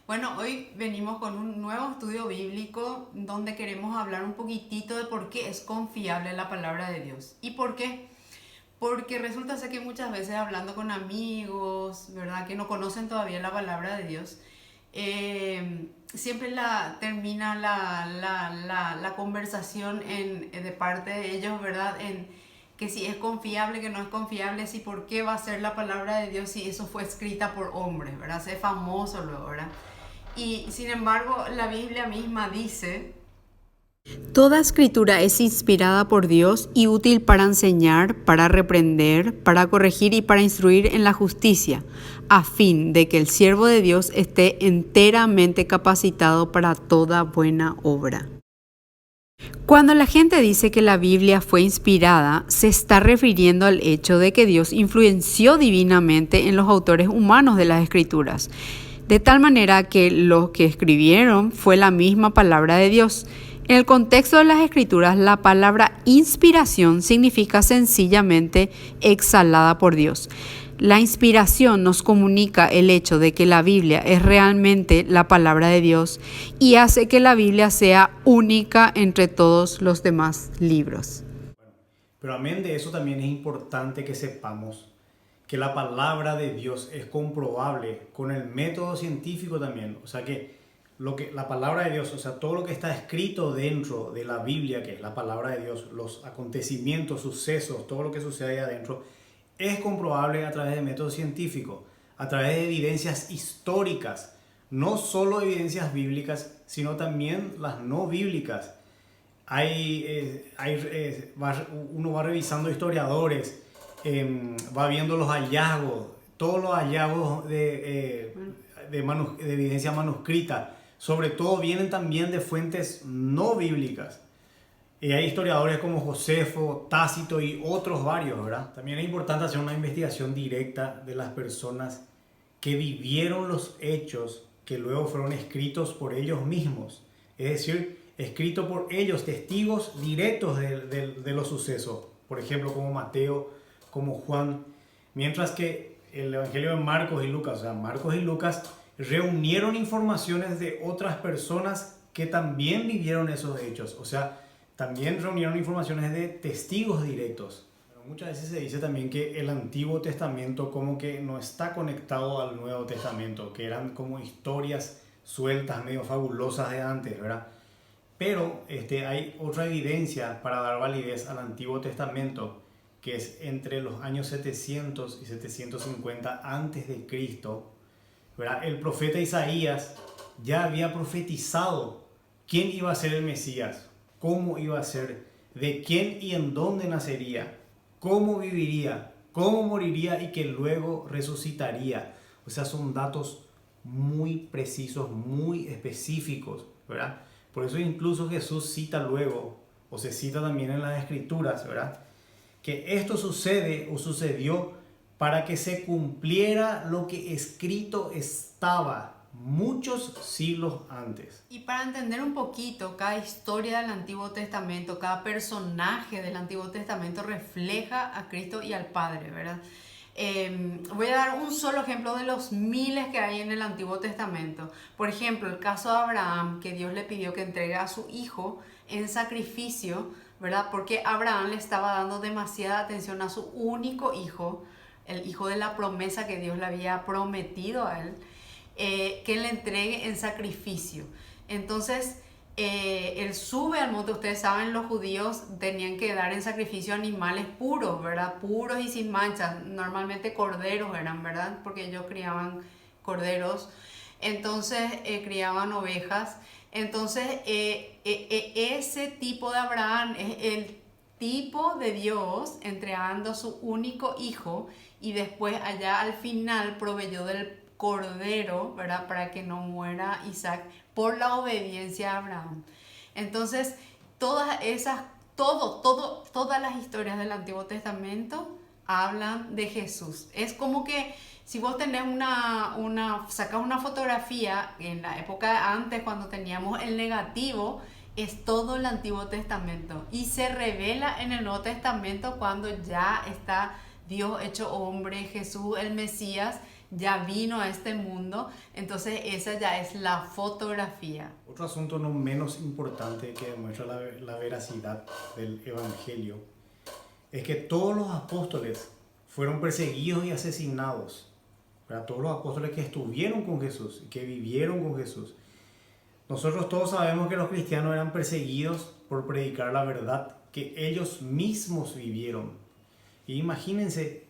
Bueno, hoy venimos con un nuevo estudio bíblico donde queremos hablar un poquitito de por qué es confiable la palabra de Dios. ¿Y por qué? Porque resulta ser que muchas veces hablando con amigos, ¿verdad? Que no conocen todavía la palabra de Dios, siempre termina la conversación de parte de ellos, ¿verdad? En que si es confiable, que no es confiable, si por qué va a ser la palabra de Dios si eso fue escrita por hombres, ¿verdad? Es famoso luego, ¿verdad? Y sin embargo, la Biblia misma dice: toda escritura es inspirada por Dios y útil para enseñar, para reprender, para corregir y para instruir en la justicia, a fin de que el siervo de Dios esté enteramente capacitado para toda buena obra. Cuando la gente dice que la Biblia fue inspirada, se está refiriendo al hecho de que Dios influenció divinamente en los autores humanos de las Escrituras, de tal manera que lo que escribieron fue la misma palabra de Dios. En el contexto de las Escrituras, la palabra inspiración significa sencillamente exhalada por Dios. La inspiración nos comunica el hecho de que la Biblia es realmente la palabra de Dios y hace que la Biblia sea única entre todos los demás libros. Pero amén de eso también es importante que sepamos que la palabra de Dios es comprobable con el método científico también. O sea que la palabra de Dios, o sea, todo lo que está escrito dentro de la Biblia, que es la palabra de Dios, los acontecimientos, sucesos, todo lo que sucede ahí adentro, es comprobable a través de método científico, a través de evidencias históricas, no solo evidencias bíblicas, sino también las no bíblicas. Uno va revisando historiadores, va viendo los hallazgos, todos los hallazgos de evidencia manuscrita, sobre todo vienen también de fuentes no bíblicas. Hay historiadores como Josefo, Tácito y otros varios, ¿verdad? También es importante hacer una investigación directa de las personas que vivieron los hechos que luego fueron escritos por ellos mismos. Es decir, escrito por ellos, testigos directos de los sucesos. Por ejemplo, como Mateo, como Juan. Mientras que el Evangelio de Marcos y Lucas, o sea, Marcos y Lucas reunieron informaciones de otras personas que también vivieron esos hechos. O sea, también reunieron informaciones de testigos directos. Pero muchas veces se dice también que el Antiguo Testamento como que no está conectado al Nuevo Testamento, que eran como historias sueltas, medio fabulosas de antes, ¿verdad? Pero hay otra evidencia para dar validez al Antiguo Testamento, que es entre los años 700 y 750 antes de Cristo, ¿verdad? El profeta Isaías ya había profetizado quién iba a ser el Mesías, cómo iba a ser, de quién y en dónde nacería, cómo viviría, cómo moriría y que luego resucitaría. O sea, son datos muy precisos, muy específicos, ¿verdad? Por eso incluso Jesús cita luego, o se cita también en las Escrituras, ¿verdad? Que esto sucede o sucedió para que se cumpliera lo que escrito estaba muchos siglos antes. Y para entender un poquito cada historia del Antiguo Testamento, cada personaje del Antiguo Testamento refleja a Cristo y al Padre, ¿verdad? Voy a dar un solo ejemplo de los miles que hay en el Antiguo Testamento. Por ejemplo, el caso de Abraham, que Dios le pidió que entregue a su hijo en sacrificio, ¿verdad? Porque Abraham le estaba dando demasiada atención a su único hijo, el hijo de la promesa que Dios le había prometido a él, que le entregue en sacrificio. Entonces, él sube al monte. Ustedes saben, los judíos tenían que dar en sacrificio animales puros, ¿verdad? Puros y sin manchas. Normalmente corderos eran, ¿verdad? Porque ellos criaban corderos. Entonces, criaban ovejas. Entonces, ese tipo de Abraham es el tipo de Dios entregando a su único hijo, y después allá al final proveyó del cordero, ¿verdad? Para que no muera Isaac por la obediencia a Abraham. Entonces, todas las historias del Antiguo Testamento hablan de Jesús. Es como que si vos tenés sacas una fotografía en la época de antes, cuando teníamos el negativo, es todo el Antiguo Testamento. Y se revela en el Nuevo Testamento cuando ya está Dios hecho hombre, Jesús, el Mesías, ya vino a este mundo, entonces esa ya es la fotografía. Otro asunto no menos importante que demuestra la veracidad del Evangelio es que todos los apóstoles fueron perseguidos y asesinados. ¿Verdad? Todos los apóstoles que estuvieron con Jesús, que vivieron con Jesús. Nosotros todos sabemos que los cristianos eran perseguidos por predicar la verdad que ellos mismos vivieron. Y imagínense,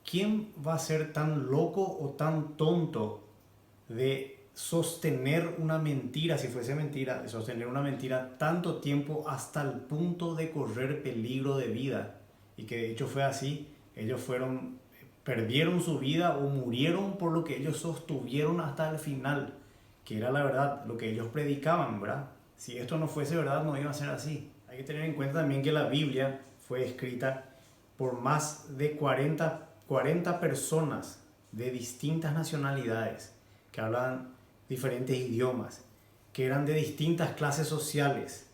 ¿quién va a ser tan loco o tan tonto de sostener una mentira, si fuese mentira, de sostener una mentira tanto tiempo hasta el punto de correr peligro de vida? Y que de hecho fue así, ellos perdieron su vida o murieron por lo que ellos sostuvieron hasta el final, que era la verdad, lo que ellos predicaban, ¿verdad? Si esto no fuese verdad, no iba a ser así. Hay que tener en cuenta también que la Biblia fue escrita por más de 40 personas de distintas nacionalidades, que hablaban diferentes idiomas, que eran de distintas clases sociales,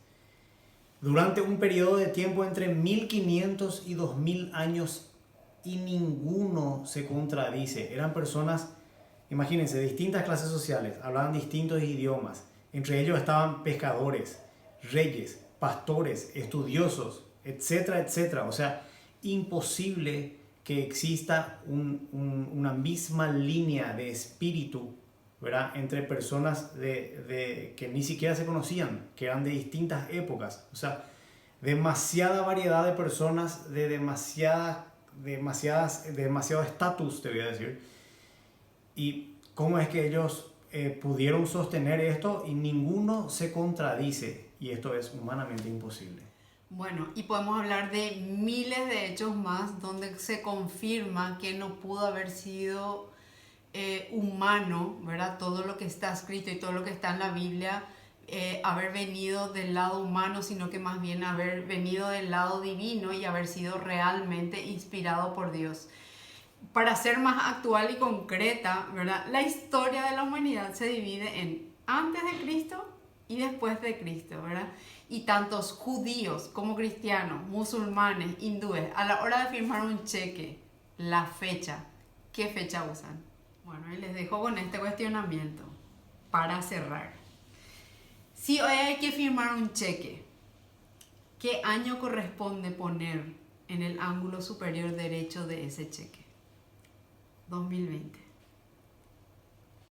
durante un periodo de tiempo entre 1500 y 2000 años, y ninguno se contradice. Eran personas, imagínense, de distintas clases sociales, hablaban distintos idiomas. Entre ellos estaban pescadores, reyes, pastores, estudiosos, etcétera, etcétera. O sea, imposible que exista una misma línea de espíritu, ¿verdad?, entre personas que ni siquiera se conocían, que eran de distintas épocas. O sea, demasiada variedad de personas, de demasiado estatus, te voy a decir. Y cómo es que ellos pudieron sostener esto y ninguno se contradice, y esto es humanamente imposible. Bueno, y podemos hablar de miles de hechos más donde se confirma que no pudo haber sido humano, ¿verdad? Todo lo que está escrito y todo lo que está en la Biblia, haber venido del lado humano, sino que más bien haber venido del lado divino y haber sido realmente inspirado por Dios. Para ser más actual y concreta, ¿verdad?, la historia de la humanidad se divide en antes de Cristo y después de Cristo, ¿verdad? Y tantos judíos como cristianos, musulmanes, hindúes, a la hora de firmar un cheque, la fecha, ¿qué fecha usan? Bueno, y les dejo con este cuestionamiento para cerrar. Si hoy hay que firmar un cheque, ¿qué año corresponde poner en el ángulo superior derecho de ese cheque? 2020.